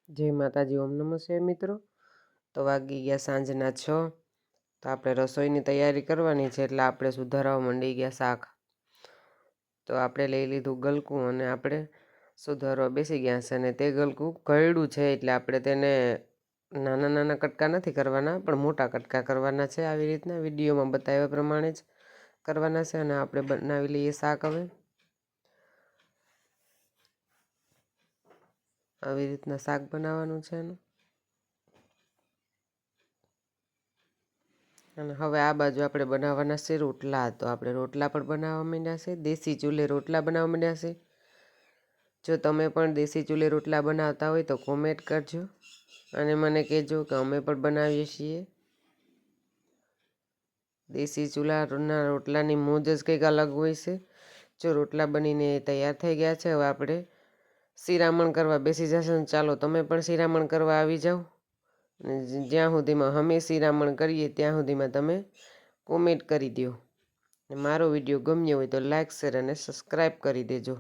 જય માતાજી, ઓમ નમઃ શિવાય મિત્રો। તો વાગી ગયા સાંજના 6। તો આપણે રસોઈની તૈયારી કરવાની છે, એટલે આપણે સુધારવા માંડી ગયા શાક। તો આપણે લઈ લીધું ગલકું અને આપણે સુધારવા બેસી ગયા છે, અને તે ગલકું ગળ્યું છે, એટલે આપણે તેને નાના નાના કટકા નથી કરવાના, પણ મોટા કટકા કરવાના છે। આવી રીતના વિડીયોમાં બતાવ્યા પ્રમાણે જ કરવાના છે, અને આપણે બનાવી લઈએ શાક। હવે આવી રીતના શાક બનાવવાનું છે એનું। અને હવે આ બાજુ આપણે બનાવવાના છે રોટલા। તો આપણે રોટલા પણ બનાવવા માંડ્યા છે, દેશી ચૂલે રોટલા બનાવવા માંડ્યા છે। જો તમે પણ દેશી ચૂલે રોટલા બનાવતા હોય તો કોમેન્ટ કરજો અને મને કહેજો કે અમે પણ બનાવીએ છીએ। દેશી ચૂલાના રોટલાની મોજ જ કંઈક અલગ હોય છે। જો રોટલા બનીને તૈયાર થઈ ગયા છે, હવે આપણે શિરામણ કરવા બેસી જશે। ચાલો તમે પણ શિરામણ કરવા આવી જાઓ, અને જ્યાં સુધીમાં અમે શિરામણ કરીએ ત્યાં સુધીમાં તમે કોમેન્ટ કરી દો। મારો વિડીયો ગમ્યો હોય તો લાઈક, શેર અને સબસ્ક્રાઈબ કરી દેજો।